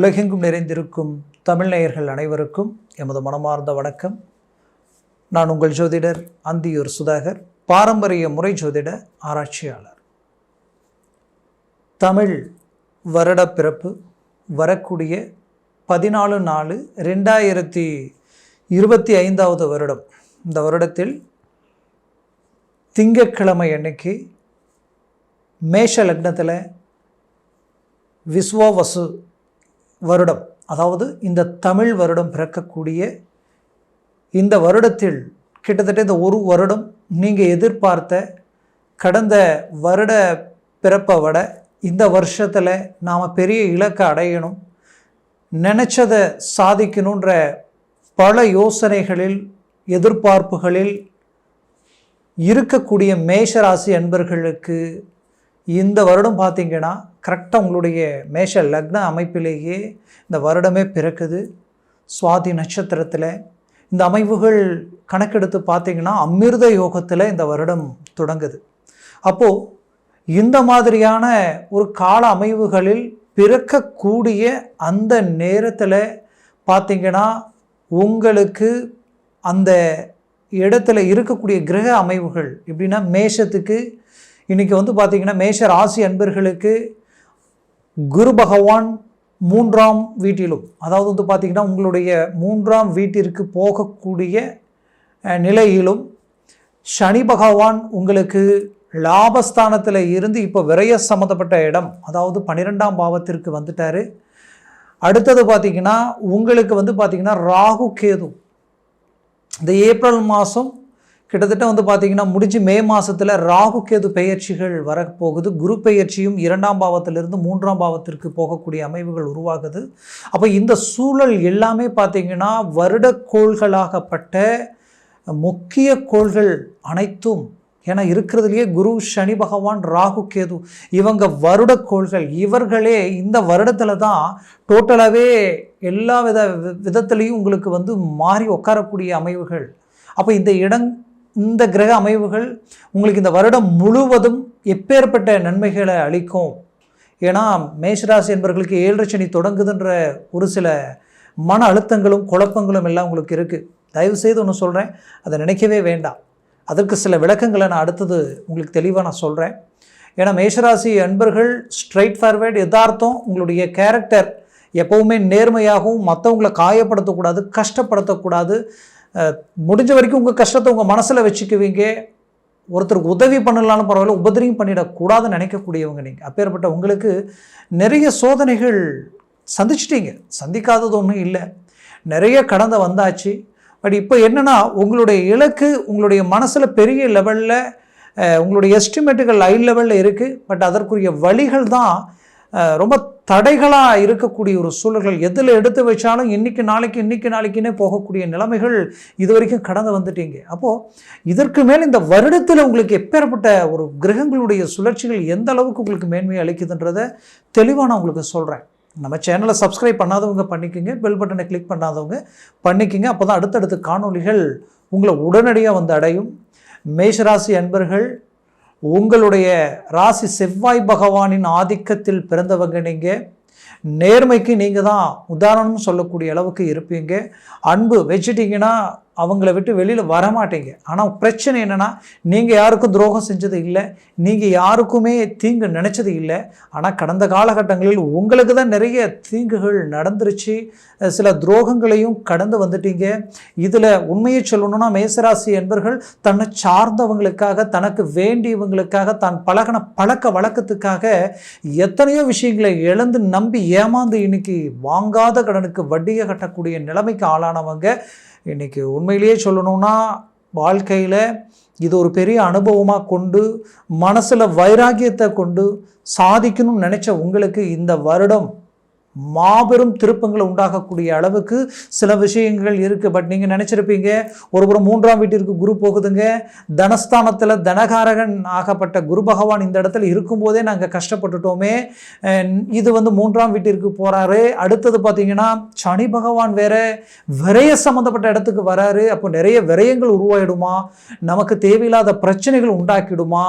உலகெங்கும் நிறைந்திருக்கும் தமிழ் நேயர்கள் அனைவருக்கும் எமது மனமார்ந்த வணக்கம். நான் உங்கள் ஜோதிடர் அந்தியூர் சுதாகர், பாரம்பரிய முறை ஜோதிட ஆராய்ச்சியாளர். தமிழ் வருட பிறப்பு வரக்கூடிய 14/4/2025 வருடம். இந்த வருடத்தில் திங்கட்கிழமை அன்னைக்கு மேஷ லக்னத்தில் விஸ்வாவசு வருடம், அதாவது இந்த தமிழ் வருடம் பிறக்கக்கூடிய இந்த வருடத்தில் கிட்டத்தட்ட இந்த ஒரு வருடம் நீங்கள் எதிர்பார்த்த கடந்த வருட பிறப்பை விட இந்த வருஷத்தில் நாம் பெரிய இலக்கை அடையணும், நினச்சதை சாதிக்கணுன்ற பல யோசனைகளில் எதிர்பார்ப்புகளில் இருக்கக்கூடிய மேஷராசி அன்பர்களுக்கு இந்த வருடம் பார்த்திங்கன்னா கரெக்டாக உங்களுடைய மேஷ லக்ன அமைப்பிலேயே இந்த வருடமே பிறக்குது. சுவாதி நட்சத்திரத்தில் இந்த அமைவுகள் கணக்கெடுத்து பார்த்திங்கன்னா அமிர்த யோகத்தில் இந்த வருடம் தொடங்குது. அப்போது இந்த மாதிரியான ஒரு கால அமைவுகளில் பிறக்கக்கூடிய அந்த நேரத்தில் பார்த்திங்கன்னா உங்களுக்கு அந்த இடத்துல இருக்கக்கூடிய கிரக அமைவுகள் எப்படின்னா, மேஷத்துக்கு இன்றைக்கி பார்த்திங்கன்னா மேஷ ராசி அன்பர்களுக்கு குரு பகவான் 3ஆம் வீட்டிலும், அதாவது பார்த்திங்கன்னா உங்களுடைய 3ஆம் வீட்டிற்கு போகக்கூடிய நிலையிலும், சனி பகவான் உங்களுக்கு லாபஸ்தானத்தில் இருந்து இப்போ விரய சம்மந்தப்பட்ட இடம், அதாவது 12ஆம் பாவத்திற்கு வந்துட்டார். அடுத்தது பார்த்திங்கன்னா உங்களுக்கு பார்த்திங்கன்னா ராகு கேது இந்த ஏப்ரல் மாதம் கிட்டத்தட்ட பார்த்திங்கன்னா முடிஞ்சு மே மாதத்தில் ராகு கேது பெயர்ச்சிகள் வரப்போகுது. குரு பெயர்ச்சியும் 2ஆம் பாவத்திலிருந்து 3ஆம் பாவத்திற்கு போகக்கூடிய அமைவுகள் உருவாகுது. அப்போ இந்த சூழல் எல்லாமே பார்த்திங்கன்னா வருடக்கோள்களாகப்பட்ட முக்கிய கோள்கள் அனைத்தும், ஏன்னா இருக்கிறதுலையே குரு சனி பகவான் ராகு கேது இவங்க வருடக்கோள்கள், இவர்களே இந்த வருடத்தில் தான் டோட்டலாகவே எல்லா விதத்துலேயும் உங்களுக்கு மாறி உட்காரக்கூடிய அமைவுகள். அப்போ இந்த கிரக அமைவுகள் உங்களுக்கு இந்த வருடம் முழுவதும் எப்பேற்பட்ட நன்மைகளை அளிக்கும். ஏன்னா மேஷராசி என்பவர்களுக்கு 7 சனி தொடங்குதுன்ற ஒரு சில மன அழுத்தங்களும் குழப்பங்களும் எல்லாம் உங்களுக்கு இருக்குது. தயவுசெய்து ஒன்று சொல்கிறேன், அதை நினைக்கவே வேண்டாம். அதற்கு சில விளக்கங்களை நான் அடுத்தது உங்களுக்கு தெளிவாக நான் சொல்கிறேன். ஏன்னா மேஷராசி அன்பர்கள் ஸ்ட்ரைட் ஃபார்வேர்டு யதார்த்தம், உங்களுடைய கேரக்டர் எப்போவுமே நேர்மையாகவும், மற்றவங்களை காயப்படுத்தக்கூடாது, கஷ்டப்படுத்தக்கூடாது. முடிஞ்ச வரைக்கும் உங்கள் கஷ்டத்தை உங்கள் மனசில் வச்சுக்குவீங்க. ஒருத்தருக்கு உதவி பண்ணலான்னு பரவாயில்ல, உபதிரியும் பண்ணிடக்கூடாதுன்னு நினைக்கக்கூடியவங்க நீங்கள். அப்பேற்பட்ட உங்களுக்கு நிறைய சோதனைகள் சந்திச்சிட்டீங்க, சந்திக்காதது ஒன்றும் இல்லை, நிறைய கடந்து வந்தாச்சு. பட் இப்போ என்னென்னா உங்களுடைய இலக்கு உங்களுடைய மனசில் பெரிய லெவலில், உங்களுடைய எஸ்டிமேட்டுகள் ஹை லெவலில் இருக்குது. பட் அதற்குரிய வழிகள் தான் ரொம்ப தடைகளாக இருக்கக்கூடிய ஒரு சூழல்கள். எதில் எடுத்து வச்சாலும் இன்றைக்கி நாளைக்குன்னே போகக்கூடிய நிலைமைகள் இது வரைக்கும் கடந்து வந்துட்டீங்க. அப்போது இதற்கு மேல் இந்த வருடத்தில் உங்களுக்கு எப்பேற்பட்ட ஒரு கிரகங்களுடைய சுழற்சிகள் எந்த அளவுக்கு உங்களுக்கு மேன்மையை அளிக்குதுன்றதை தெளிவாக நான் உங்களுக்கு சொல்கிறேன். நம்ம சேனலை சப்ஸ்கிரைப் பண்ணாதவங்க பண்ணிக்கோங்க, பெல் பட்டனை கிளிக் பண்ணாதவங்க பண்ணிக்கோங்க. அப்போ தான் அடுத்தடுத்த காணொளிகள் உங்களை உடனடியாக அடையும். மேஷராசி அன்பர்கள், உங்களுடைய ராசி செவ்வாய் பகவானின் ஆதிக்கத்தில் பிறந்தவங்க நீங்கள். நேர்மைக்கு நீங்கள் தான் உதாரணம் சொல்லக்கூடிய அளவுக்கு இருப்பீங்க. அன்பு வச்சுட்டிங்கன்னா அவங்கள விட்டு வெளியில் வரமாட்டீங்க. ஆனால் பிரச்சனை என்னென்னா, நீங்கள் யாருக்கும் துரோகம் செஞ்சது இல்லை, நீங்கள் யாருக்குமே தீங்கு நினச்சது இல்லை. ஆனால் கடந்த காலகட்டங்களில் உங்களுக்கு தான் நிறைய தீங்குகள் நடந்துருச்சு, சில துரோகங்களையும் கடந்து வந்துட்டீங்க. இதில் உண்மையை சொல்லணும்னா மேசராசி என்பர்கள் தன்னை சார்ந்தவங்களுக்காக, தனக்கு வேண்டியவங்களுக்காக, தான் பழகின பழக்க வழக்கத்துக்காக எத்தனையோ விஷயங்களை இழந்து நம்பி ஏமாந்து இன்னைக்கு வாங்காத கடனுக்கு வட்டியை கட்டக்கூடிய நிலைமைக்கு ஆளானவங்க. இன்றைக்கி உண்மையிலேயே சொல்லணும்னா வாழ்க்கையில் இது ஒரு பெரிய அனுபவமாக கொண்டு, மனசில் வைராக்கியத்தை கொண்டு சாதிக்கணும்னு நினச்ச உங்களுக்கு இந்த வருடம் மாபெரும் திருப்பங்களை உண்டாகக்கூடிய அளவுக்கு சில விஷயங்கள் இருக்குது. பட் நீங்கள் நினச்சிருப்பீங்க, ஒருபுறம் 3ஆம் வீட்டிற்கு குரு போகுதுங்க, தனஸ்தானத்தில் தனகாரகன் ஆகப்பட்ட குரு பகவான் இந்த இடத்துல இருக்கும்போதே நாங்கள் கஷ்டப்பட்டுட்டோமே, இது 3ஆம் வீட்டிற்கு போகிறாரு. அடுத்தது பார்த்திங்கன்னா சனி பகவான் வேறு விரய சம்மந்தப்பட்ட இடத்துக்கு வராரு. அப்போ நிறைய விரயங்கள் உருவாயிடுமா, நமக்கு தேவையில்லாத பிரச்சனைகள் உண்டாக்கிடுமா,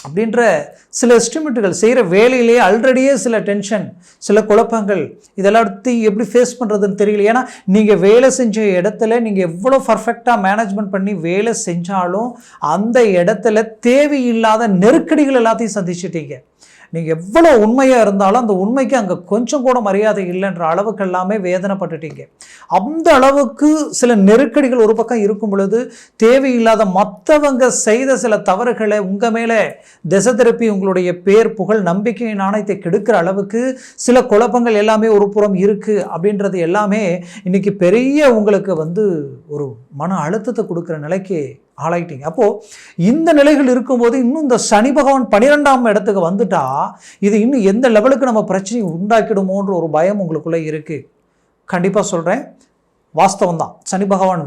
அப்படின்ற சில எஸ்டிமேட்டுகள், செய்கிற வேலையிலேயே ஆல்ரெடியே சில டென்ஷன், சில குழப்பங்கள், இதெல்லாத்தையும் எப்படி ஃபேஸ் பண்ணுறதுன்னு தெரியல. ஏன்னா நீங்கள் வேலை செஞ்ச இடத்துல நீங்கள் எவ்வளோ பர்ஃபெக்டாக மேனேஜ்மெண்ட் பண்ணி வேலை செஞ்சாலும் அந்த இடத்துல தேவையில்லாத நெருக்கடிகள் எல்லாத்தையும் சந்திச்சிட்டீங்க. நீங்கள் எவ்வளோ உண்மையாக இருந்தாலும் அந்த உண்மைக்கு அங்கே கொஞ்சம் கூட மரியாதை இல்லைன்ற அளவுக்கு எல்லாமே வேதனைப்பட்டுட்டீங்க. அந்த அளவுக்கு சில நெருக்கடிகள் ஒரு பக்கம் இருக்கும் பொழுது தேவையில்லாத மற்றவங்க செய்த சில தவறுகளை உங்கள் மேலே திசை திருப்பி உங்களுடைய பேர், புகழ், நம்பிக்கை, நாணயத்தை கெடுக்கிற அளவுக்கு சில குழப்பங்கள் எல்லாமே ஒரு புறம் இருக்குது. அப்படின்றது எல்லாமே இன்றைக்கி பெரிய உங்களுக்கு ஒரு மன அழுத்தத்தை கொடுக்குற நிலைக்கு ஆளாயிட்டீங்க. அப்போது இந்த நிலைகள் இருக்கும்போது இன்னும் இந்த சனி பகவான் 12ஆம் இடத்துக்கு வந்துட்டா இது இன்னும் எந்த லெவலுக்கு நம்ம பிரச்சனை உண்டாக்கிடுமோன்ற ஒரு பயம் உங்களுக்குள்ளே இருக்குது. கண்டிப்பாக சொல்கிறேன், வாஸ்தவம் தான். சனி பகவான்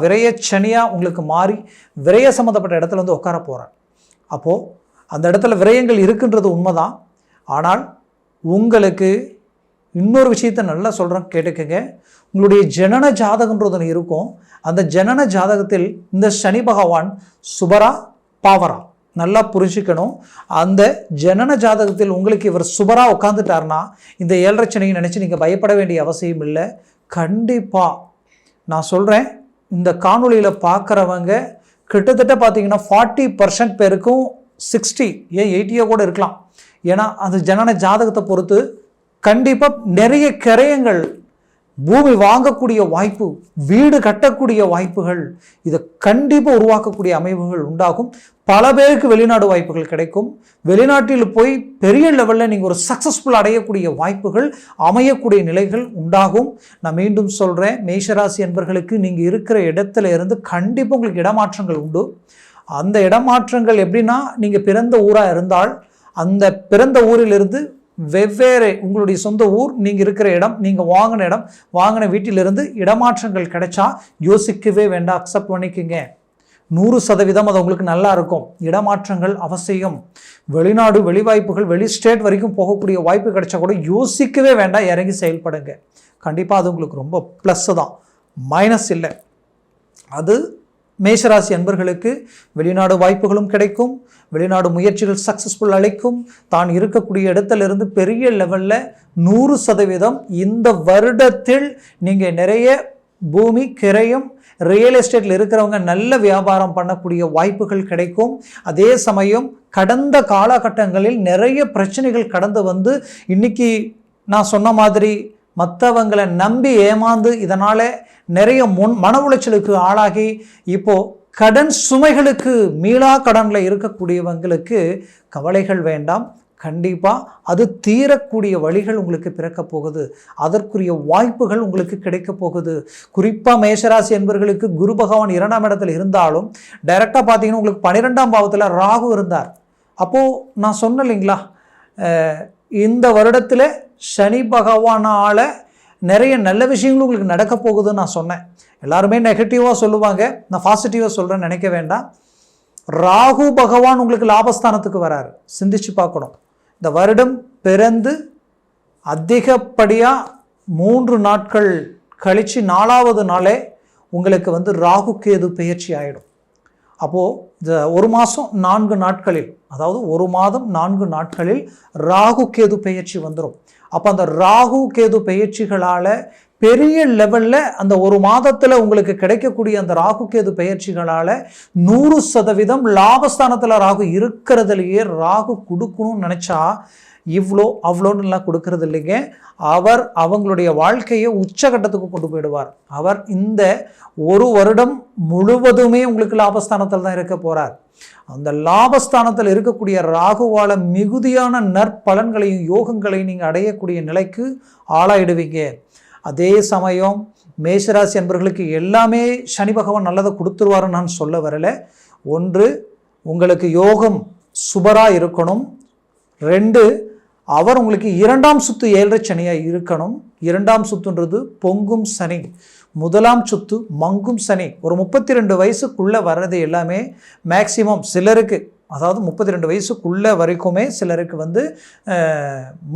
விரைய சனியாக உங்களுக்கு மாறி விரைய சம்மந்தப்பட்ட இடத்துல உட்கார போகிறார். அப்போது அந்த இடத்துல விரயங்கள் இருக்குன்றது உண்மைதான். ஆனால் உங்களுக்கு இன்னொரு விஷயத்தை நல்லா சொல்கிறேன், கேட்டுக்கங்க. உங்களுடைய ஜனன ஜாதகன்றது இருக்கும். அந்த ஜனன ஜாதகத்தில் இந்த சனி பகவான் சுபரா பாவரா நல்லா புரிஞ்சுக்கணும். அந்த ஜனன ஜாதகத்தில் உங்களுக்கு இவர் சுபரா உட்காந்துட்டார்னா இந்த 7.5 சனியை நினச்சி நீங்கள் பயப்பட வேண்டிய அவசியம் இல்லை. கண்டிப்பாக நான் சொல்கிறேன், இந்த காணொலியில் பார்க்குறவங்க கிட்டத்தட்ட பார்த்தீங்கன்னா 40% பேருக்கும் 60 ஏன் 80 கூட இருக்கலாம். ஏன்னா அந்த ஜனன ஜாதகத்தை பொறுத்து கண்டிப்பாக நிறைய கிரயங்கள், பூமி வாங்கக்கூடிய வாய்ப்பு, வீடு கட்டக்கூடிய வாய்ப்புகள், இதை கண்டிப்பாக உருவாக்கக்கூடிய அமைப்புகள் உண்டாகும். பல பேருக்கு வெளிநாடு வாய்ப்புகள் கிடைக்கும். வெளிநாட்டில் போய் பெரிய லெவலில் நீங்கள் ஒரு சக்ஸஸ்ஃபுல் அடையக்கூடிய வாய்ப்புகள், அமையக்கூடிய நிலைகள் உண்டாகும். நான் மீண்டும் சொல்கிறேன், மேஷராசி என்பர்களுக்கு நீங்கள் இருக்கிற இடத்துல இருந்து கண்டிப்பாக உங்களுக்கு இடமாற்றங்கள் உண்டு. அந்த இடமாற்றங்கள் எப்படின்னா, நீங்கள் பிறந்த ஊராக இருந்தால் அந்த பிறந்த ஊரிலிருந்து வெவ்வேறு உங்களுடைய சொந்த ஊர், நீங்கள் இருக்கிற இடம், நீங்கள் வாங்கின வீட்டிலிருந்து இடமாற்றங்கள் கிடைச்சா யோசிக்கவே வேண்டாம், அக்செப்ட் பண்ணிக்கோங்க. 100% அது உங்களுக்கு நல்லா இருக்கும். இடமாற்றங்கள் அவசியம். வெளிநாடு, வெளிவாய்ப்புகள், வெளி ஸ்டேட் வரைக்கும் போகக்கூடிய வாய்ப்பு கிடைச்சா கூட யோசிக்கவே வேண்டாம், இறங்கி செயல்படுங்க. கண்டிப்பாக அது உங்களுக்கு ரொம்ப ப்ளஸ் தான், மைனஸ் இல்லை. அது மேஷராசி அன்பர்களுக்கு வெளிநாடு வாய்ப்புகளும் கிடைக்கும். வெளிநாடு முயற்சிகள் சக்ஸஸ்ஃபுல் அளிக்கும். தான் இருக்கக்கூடிய இடத்திலிருந்து பெரிய லெவலில் 100% இந்த வருடத்தில் நீங்கள் நிறைய பூமி, கிரயம், ரியல் எஸ்டேட்டில் இருக்கிறவங்க நல்ல வியாபாரம் பண்ணக்கூடிய வாய்ப்புகள் கிடைக்கும். அதே சமயம் கடந்த காலகட்டங்களில் நிறைய பிரச்சனைகள் கடந்து இன்னைக்கு நான் சொன்ன மாதிரி மற்றவங்களை நம்பி ஏமாந்து இதனால் நிறைய மன உளைச்சலுக்கு ஆளாகி இப்போது கடன் சுமைகளுக்கு மீளா கடனில் இருக்கக்கூடியவங்களுக்கு கவலைகள் வேண்டாம். கண்டிப்பாக அது தீரக்கூடிய வழிகள் உங்களுக்கு பிறக்க போகுது. அதற்குரிய வாய்ப்புகள் உங்களுக்கு கிடைக்க போகுது. குறிப்பாக மேஷராசி என்பவர்களுக்கு குரு பகவான் 2ஆம் இடத்துல இருந்தாலும் டைரெக்டாக பார்த்தீங்கன்னா உங்களுக்கு 12ஆம் பாவத்தில் ராகு இருந்தார். அப்போது நான் சொன்னேன் இல்லைங்களா, இந்த வருடத்தில் சனி பகவானால் நிறைய நல்ல விஷயங்களும் உங்களுக்கு நடக்க போகுதுன்னு நான் சொன்னேன். எல்லாருமே நெகட்டிவாக சொல்லுவாங்க, நான் பாசிட்டிவாக சொல்கிறேன்னு நினைக்க வேண்டாம். ராகு பகவான் உங்களுக்கு லாபஸ்தானத்துக்கு வராரு. சிந்திச்சு பார்க்கணும். இந்த வருடம் பிறந்து அதிகப்படியாக 3 நாட்கள் கழித்து 4ஆவது நாளே உங்களுக்கு ராகு கேது பெயர்ச்சி ஆகிடும். அப்போது இந்த 1 மாதம் 4 நாட்களில், அதாவது 1 மாதம் 4 நாட்களில் ராகு கேது பெயர்ச்சி வந்துடும். அப்போ அந்த ராகு கேது பெயர்ச்சிகளால் பெரிய லெவலில் அந்த 1 மாதத்தில் உங்களுக்கு கிடைக்கக்கூடிய அந்த ராகு கேது பெயர்ச்சிகளால் 100% லாபஸ்தானத்தில் ராகு இருக்கிறதுலையே ராகு கொடுக்கணும்னு நினச்சா இவ்வளோ அவ்வளோன்னுலாம் கொடுக்கறது இல்லைங்க. அவர் அவங்களுடைய வாழ்க்கையை உச்சகட்டத்துக்கு கொண்டு போயிடுவார். அவர் இந்த 1 வருடம் முழுவதுமே உங்களுக்கு லாபஸ்தானத்தில் தான் இருக்க போகிறார். அந்த லாபஸ்தானத்தில் இருக்கக்கூடிய ராகுவால் மிகுதியான நற்பலன்களையும் யோகங்களையும் நீங்கள் அடையக்கூடிய நிலைக்கு ஆளாயிடுவீங்க. அதே சமயம் மேஷராசி என்பவர்களுக்கு எல்லாமே சனி பகவான் நல்லதை கொடுத்துருவாருன்னு நான் சொல்ல வரலை. 1, உங்களுக்கு யோகம் சுபராக இருக்கணும். 2, அவர் உங்களுக்கு 2ஆம் சுத்து 7.5 சனியாக இருக்கணும். 2ஆம் சுத்துன்றது பொங்கும் சனி. 1ஆம் சுத்து மங்கும் சனி. ஒரு 32 வயசுக்குள்ளே வர்றது எல்லாமே மேக்சிமம் சிலருக்கு, அதாவது 32 வயசுக்குள்ளே வரைக்குமே சிலருக்கு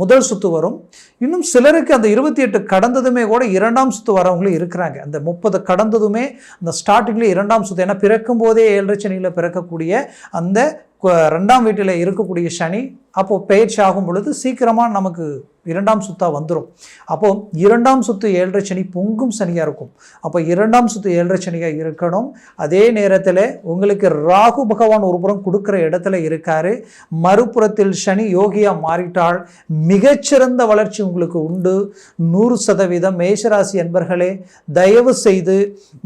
முதல் சுத்து வரும். இன்னும் சிலருக்கு அந்த 28 கடந்ததுமே கூட 2ஆம் சுத்து வரவங்களும் இருக்கிறாங்க. அந்த 30 கடந்ததுமே அந்த ஸ்டார்டிங்லேயே 2ஆம் சுத்து, ஏன்னா பிறக்கும் போதே 7.5 சனியில் பிறக்கக்கூடிய அந்த 2ஆம் வீட்டில் இருக்கக்கூடிய சனி அப்போது பயிற்சி ஆகும் பொழுது சீக்கிரமாக நமக்கு 2ஆம் சுத்தாக வந்துடும். அப்போது 2ஆம் சுத்து 7.5 சனி பொங்கும் சனியாக இருக்கும். அப்போ 2ஆம் சுத்து 7.5 சனியாக இருக்கணும். அதே நேரத்தில் உங்களுக்கு ராகு பகவான் ஒரு புறம் கொடுக்குற இடத்துல இருக்காரு, மறுபுறத்தில் சனி யோகியாக மாறிட்டால் மிகச்சிறந்த வளர்ச்சி உங்களுக்கு உண்டு. 100% மேஷராசி என்பர்களே, தயவு செய்து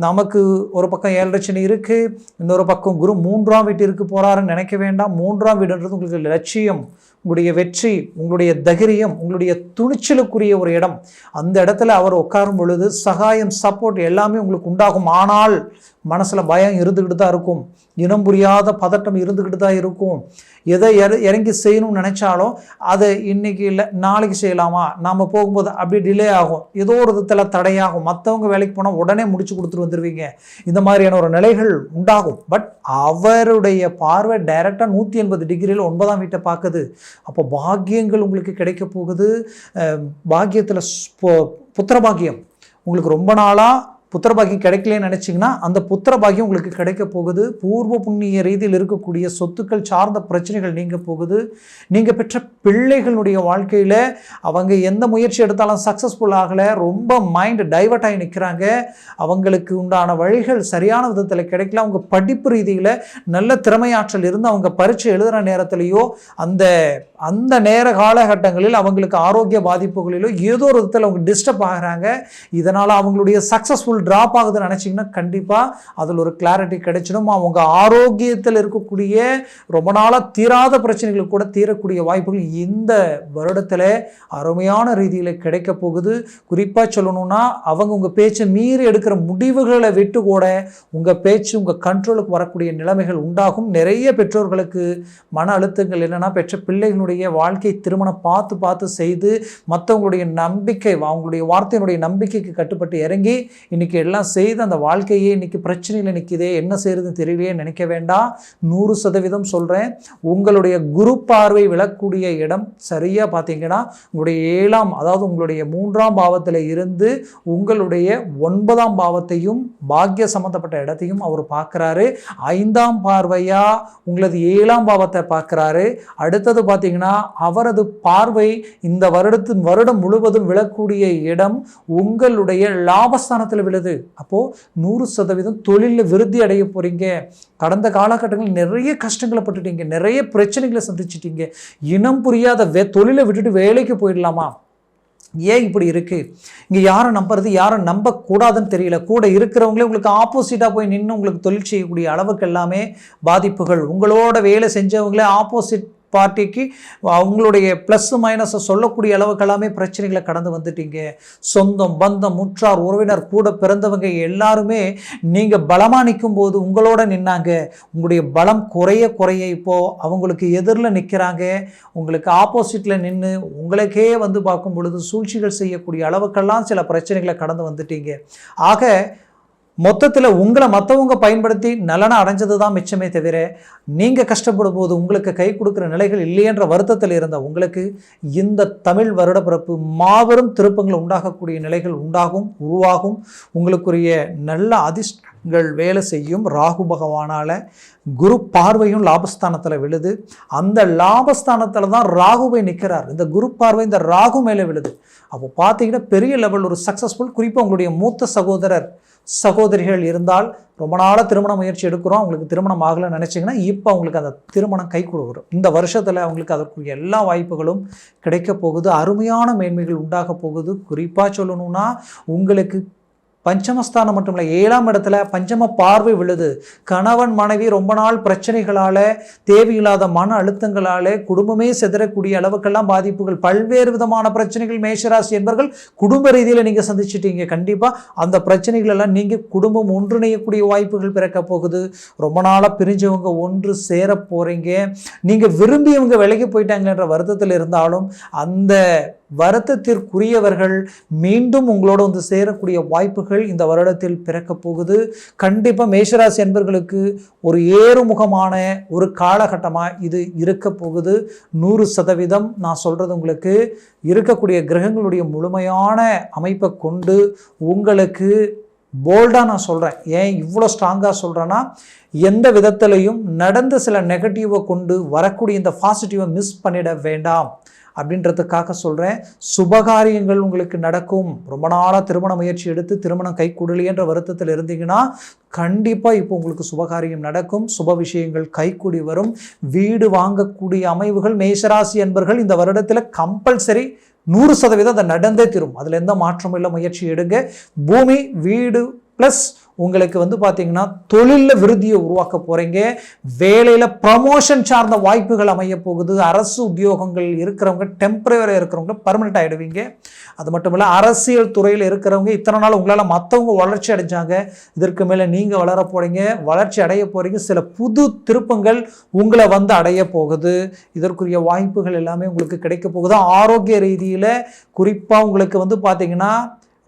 நமக்கு ஒரு பக்கம் 7.5 சனி இருக்குது, இன்னொரு பக்கம் குரு 3ஆம் வீட்டிற்கு போகிறாருன்னு நினைக்க வேண்டாம். 3ஆம் வீடுன்றது உங்களுக்கு லட்சியம், உங்களுடைய வெற்றி, உங்களுடைய தைரியம், உங்களுடைய துணிச்சலுக்குரிய ஒரு இடம். அந்த இடத்துல அவர் உட்காரும் பொழுது சகாயம், சப்போர்ட் எல்லாமே உங்களுக்கு உண்டாகும். ஆனால் மனசில் பயம் இருந்துக்கிட்டு தான் இருக்கும், இனம் புரியாத பதட்டம் இருந்துக்கிட்டு தான் இருக்கும். எதை இறங்கி செய்யணும்னு நினச்சாலும் அதை இன்னைக்கு இல்லை நாளைக்கு செய்யலாமா, நாம் போகும்போது அப்படி டிலே ஆகும், ஏதோ ஒரு விதத்தில் தடையாகும். மற்றவங்க வேலைக்கு போனால் உடனே முடிச்சு கொடுத்துட்டு வந்துடுவீங்க. இந்த மாதிரியான ஒரு நிலைகள் உண்டாகும். பட் அவருடைய பார்வை டைரெக்டாக 180 டிகிரியில் 9ஆம் வீட்டை பார்க்குது. அப்போ பாக்கியங்கள் உங்களுக்கு கிடைக்க போகுது. பாக்கியத்தில் புத்திர பாக்கியம் உங்களுக்கு ரொம்ப நாளாக புத்திர பாக்கியம் கிடைக்கலன்னு நினச்சிங்கன்னா அந்த புத்திர பாக்கியம் உங்களுக்கு கிடைக்க போகுது. பூர்வ புண்ணிய ரீதியில் இருக்கக்கூடிய சொத்துக்கள் சார்ந்த பிரச்சனைகள் நீங்க போகுது. நீங்கள் பெற்ற பிள்ளைகளுடைய வாழ்க்கையில் அவங்க எந்த முயற்சி எடுத்தாலும் சக்ஸஸ்ஃபுல் ஆகலை, ரொம்ப மைண்ட் டைவர்ட் ஆகி நிற்கிறாங்க. அவங்களுக்கு உண்டான வழிகள் சரியான விதத்தில் கிடைக்கல. அவங்க படிப்பு ரீதியில் நல்ல திறமையாற்றல் இருந்து அவங்க பரீட்சை எழுதுகிற நேரத்திலேயோ அந்த நேர காலகட்டங்களில் அவங்களுக்கு ஆரோக்கிய பாதிப்புகளிலோ ஏதோ ஒரு விதத்தில் அவங்க டிஸ்டர்ப் ஆகிறாங்க. இதனால் அவங்களுடைய சக்ஸஸ்ஃபுல் டிராப் ஆகுதுன்னு நினச்சிங்கன்னா கண்டிப்பாக அதில் ஒரு கிளாரிட்டி கிடைச்சிடும். அவங்க ஆரோக்கியத்தில் இருக்கக்கூடிய ரொம்ப நாளாக தீராத பிரச்சனைகளுக்கு கூட தீரக்கூடிய வாய்ப்புகள் இந்த வருடத்தில் அருமையான ரீதியில் கிடைக்க போகுது. குறிப்பாக சொல்லணும்னா அவங்க உங்கள் பேச்சை மீறி எடுக்கிற முடிவுகளை விட்டு கூட உங்கள் பேச்சு உங்கள் கண்ட்ரோலுக்கு வரக்கூடிய நிலைமைகள் உண்டாகும். நிறைய பெற்றோர்களுக்கு மன அழுத்தங்கள் என்னென்னா, பெற்ற பிள்ளைகளுடைய வாழ்க்கை திருமணம் பார்த்து செய்து மற்றவங்களுடைய நம்பிக்கை, அவங்களுடைய வார்த்தையினுடைய நம்பிக்கைக்கு கட்டுப்பட்டு இறங்கி இன்னைக்கு எல்லாம் செய்து அந்த வாழ்க்கையே இன்னைக்கு பிரச்சனையில் நிற்குதே, என்ன செய்யறதுன்னு தெரியலையே நினைக்க வேண்டாம். 100% சொல்கிறேன், உங்களுடைய குரு பார்வை விழக்கூடிய இடம் சரியாக பார்த்தீங்கன்னா உங்களுடைய 7ஆம், அதாவது உங்களுடைய 3ஆம் பாவத்தில் இருந்து உங்களுடைய 9ஆம் பாவத்தையும் பாக்கிய சம்பந்தப்பட்ட இடத்தையும் அவர் பார்க்குறாரு. 5ஆம் பார்வையா உங்களது 7ஆம் பாவத்தை பார்க்குறாரு. அடுத்தது பார்த்தீங்கன்னா அவரது பார்வை இந்த வருடம் முழுவதும் விழக்கூடிய இடம் உங்களுடைய லாபஸ்தானத்தில் விழுது. அப்போ 100% தொழிலில் விருத்தி அடைய போறீங்க. கடந்த காலகட்டங்களில் நிறைய கஷ்டங்களை பட்டுட்டீங்க, நிறைய பிரச்சனைகளை சந்திச்சிட்டீங்க. இனம் புரியாத தொழிலை விட்டுட்டு வேலைக்கு போயிடலாமா, ஏன் இப்படி இருக்குது, இங்கே யாரை நம்புறது யாரை நம்பக்கூடாதுன்னு தெரியல. கூட இருக்கிறவங்களே உங்களுக்கு ஆப்போசிட்டாக போய் நின்று உங்களுக்கு தொழில் செய்யக்கூடிய அளவுக்கு எல்லாமே பாதிப்புகள். உங்களோட வேலை செஞ்சவங்களே ஆப்போசிட் பார்ட்டிக்கு அவங்களுடைய ப்ளஸ் மைனஸை சொல்லக்கூடிய அளவுக்கு எல்லாமே பிரச்சனைகளை கடந்து வந்துட்டீங்க. சொந்தம் பந்தம் முற்றார் உறவினர் கூட பிறந்தவங்க எல்லாருமே நீங்கள் பலமாக நிற்கும் போது உங்களோட நின்னாங்க. உங்களுடைய பலம் குறைய இப்போது அவங்களுக்கு எதிரில் நிற்கிறாங்க. உங்களுக்கு ஆப்போசிட்டில் நின்று உங்களுக்கே வந்து பார்க்கும் பொழுது சூழ்ச்சிகள் செய்யக்கூடிய அளவுக்கெல்லாம் சில பிரச்சனைகளை கடந்து வந்துட்டீங்க. ஆக மொத்தத்தில் உங்களை மற்றவங்க பயன்படுத்தி நலனை அடைஞ்சது தான் மிச்சமே தவிர நீங்கள் கஷ்டப்படும் போது உங்களுக்கு கை கொடுக்குற நிலைகள் இல்லையென்ற வருத்தத்தில் இருந்த உங்களுக்கு இந்த தமிழ் வருட பிறப்பு மாபெரும் திருப்பங்கள் உண்டாகக்கூடிய நிலைகள் உருவாகும். உங்களுக்குரிய நல்ல அதிர்ஷ்டங்கள் வேலை செய்யும். ராகு பகவானால் குரு பார்வையும் லாபஸ்தானத்தில் விழுது. அந்த லாபஸ்தானத்தில் தான் ராகுவை நிற்கிறார். இந்த குரு பார்வை இந்த ராகு மேலே விழுது. அப்போ பார்த்தீங்கன்னா பெரிய லெவல் ஒரு சக்ஸஸ்ஃபுல். குறிப்பாக உங்களுடைய மூத்த சகோதரிகள் இருந்தால் ரொம்ப நாளாக திருமண முயற்சி எடுக்கிறோம், அவங்களுக்கு திருமணம் ஆகலைன்னு நினச்சிங்கன்னா இப்போ அவங்களுக்கு அந்த திருமணம் கை கொடுக்குறோம். இந்த வருஷத்தில் அவங்களுக்கு அதற்குரிய எல்லா வாய்ப்புகளும் கிடைக்க போகுது. அருமையான மேன்மைகள் உண்டாக போகுது. குறிப்பாக சொல்லணும்னா உங்களுக்கு பஞ்சமஸ்தானம் மட்டும் இல்லை, 7ஆம் இடத்துல பஞ்சம பார்வை விழுது. கணவன் மனைவி ரொம்ப நாள் பிரச்சனைகளால் தேவையில்லாத மன அழுத்தங்களால் குடும்பமே சிதறக்கூடிய அளவுக்கெல்லாம் பாதிப்புகள், பல்வேறு விதமான பிரச்சனைகள் மேஷராசி என்பவர்கள் குடும்ப ரீதியில் நீங்கள் சந்திச்சிட்டீங்க. கண்டிப்பாக அந்த பிரச்சனைகள் எல்லாம் நீங்கள் குடும்பம் ஒன்றிணையக்கூடிய வாய்ப்புகள் பிறக்க போகுது. ரொம்ப நாளாக பிரிஞ்சவங்க ஒன்று சேர போகிறீங்க. நீங்கள் விரும்பியவங்க விலகி போயிட்டாங்கன்ற வருத்தத்தில் இருந்தாலும் அந்த வருத்தத்திற்குரியவர்கள் மீண்டும் உங்களோட வந்து சேரக்கூடிய வாய்ப்புகள் இந்த வருடத்தில் பிறக்க போகுது. கண்டிப்பாக மேஷராசி என்பவர்களுக்கு ஒரு ஏறுமுகமான ஒரு காலகட்டமாக இது இருக்க போகுது. 100% நான் சொல்கிறது உங்களுக்கு இருக்கக்கூடிய கிரகங்களுடைய முழுமையான அமைப்பை கொண்டு உங்களுக்கு போல்டாக நான் சொல்கிறேன். ஏன் இவ்வளோ ஸ்ட்ராங்காக சொல்கிறேன்னா, எந்த விதத்திலையும் நடந்த சில நெகட்டிவை கொண்டு வரக்கூடிய இந்த பாசிட்டிவை மிஸ் பண்ணிட வேண்டாம் அப்படின்றதுக்காக சொல்கிறேன். சுபகாரியங்கள் உங்களுக்கு நடக்கும். ரொம்ப நாளாக திருமண முயற்சி எடுத்து திருமணம் கைகூடலையென்ற வருத்தத்தில் இருந்தீங்கன்னா கண்டிப்பாக இப்போ உங்களுக்கு சுபகாரியம் நடக்கும். சுப விஷயங்கள் கைகூடி வரும். வீடு வாங்கக்கூடிய அமைவுகள் மேஷராசி என்பர்கள் இந்த வருடத்தில் கம்பல்சரி 100% அதை நடந்தே தீரும். அதில் எந்த மாற்றமும் இல்லை. முயற்சி எடுங்க. பூமி, வீடு ப்ளஸ் உங்களுக்கு பார்த்தீங்கன்னா தொழிலில் விருத்தியை உருவாக்க போகிறீங்க. வேலையில் ப்ரமோஷன் சார்ந்த வாய்ப்புகள் அமைய போகுது. அரசு உத்தியோகங்கள் இருக்கிறவங்க, டெம்பரவரியாக இருக்கிறவங்க பர்மனெண்ட் ஆகிடுவீங்க. அது மட்டும் இல்லை, அரசியல் துறையில் இருக்கிறவங்க இத்தனை நாள் உங்களால் மற்றவங்க வளர்ச்சி அடைஞ்சாங்க, இதற்கு மேலே நீங்கள் வளர போகிறீங்க, வளர்ச்சி அடைய போகிறீங்க. சில புது திருப்பங்கள் உங்களை அடைய போகுது. இதற்குரிய வாய்ப்புகள் எல்லாமே உங்களுக்கு கிடைக்க போகுது. ஆரோக்கிய ரீதியில் குறிப்பாக உங்களுக்கு பார்த்தீங்கன்னா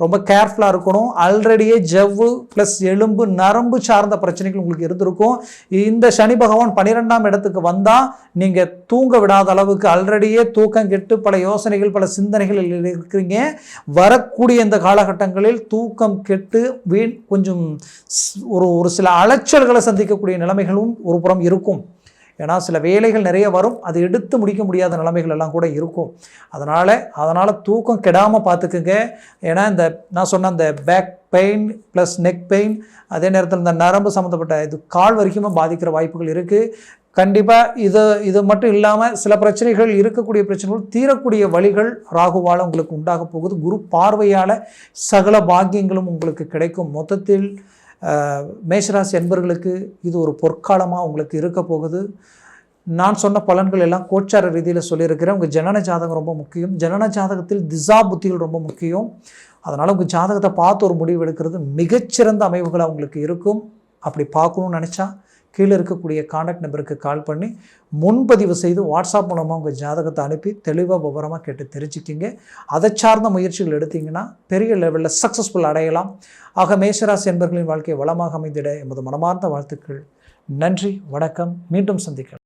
ரொம்ப கேர்ஃபுல்லாக இருக்கணும். ஆல்ரெடியே ஜவ்வு ப்ளஸ் எலும்பு நரம்பு சார்ந்த பிரச்சனைகள் உங்களுக்கு இருந்திருக்கும். இந்த சனி பகவான் 12ஆம் இடத்துக்கு வந்தால் நீங்கள் தூங்க விடாத அளவுக்கு ஆல்ரெடியே தூக்கம் கெட்டு பல யோசனைகள் பல சிந்தனைகள் இருக்கிறீங்க. வரக்கூடிய இந்த காலகட்டங்களில் தூக்கம் கெட்டு கொஞ்சம் ஒரு சில அலைச்சல்களை சந்திக்கக்கூடிய நிலைமைகளும் ஒரு புறம் இருக்கும். ஏன்னா சில வேலைகள் நிறைய வரும், அது எடுத்து முடிக்க முடியாத நிலைமைகள் எல்லாம் கூட இருக்கும். அதனால் தூக்கம் கெடாமல் பார்த்துக்குங்க. ஏன்னா இந்த நான் சொன்ன அந்த back pain plus neck pain, அதே நேரத்தில் இந்த நரம்பு சம்மந்தப்பட்ட இது கால் வரைக்குமே பாதிக்கிற வாய்ப்புகள் இருக்குது. கண்டிப்பாக இது மட்டும் இல்லாமல் சில பிரச்சனைகள் இருக்கக்கூடிய பிரச்சனைகள் தீரக்கூடிய வழிகள் ராகுவால் உங்களுக்கு உண்டாக போகுது. குரு பார்வையால் சகல பாக்கியங்களும் உங்களுக்கு கிடைக்கும். மொத்தத்தில் மேஷராசி என்பர்களுக்கு இது ஒரு பொற்காலமாக உங்களுக்கு இருக்க போகுது. நான் சொன்ன பலன்கள் எல்லாம் கோச்சார ரீதியில் சொல்லியிருக்கிறேன். உங்கள் ஜனன ஜாதகம் ரொம்ப முக்கியம். ஜனன ஜாதகத்தில் திசா புத்திகள் ரொம்ப முக்கியம். அதனால் உங்கள் ஜாதகத்தை பார்த்து ஒரு முடிவு எடுக்கிறது மிகச்சிறந்த அமைவுகளாக உங்களுக்கு இருக்கும். அப்படி பார்க்கணும்னு நினச்சா கீழே இருக்கக்கூடிய கான்டாக்ட் நம்பருக்கு கால் பண்ணி முன்பதிவு செய்து வாட்ஸ்அப் மூலமாக உங்கள் ஜாதகத்தை அனுப்பி தெளிவாக விவரமாக கேட்டு தெரிஞ்சுக்கிங்க. அதை சார்ந்த முயற்சிகள் எடுத்தீங்கன்னா பெரிய லெவலில் சக்ஸஸ்ஃபுல் அடையலாம். ஆக மேஷராசி என்பர்களின் வாழ்க்கையை வளமாக அமைந்திட எமது மனமார்ந்த வாழ்த்துக்கள். நன்றி, வணக்கம். மீண்டும் சந்திக்கலாம்.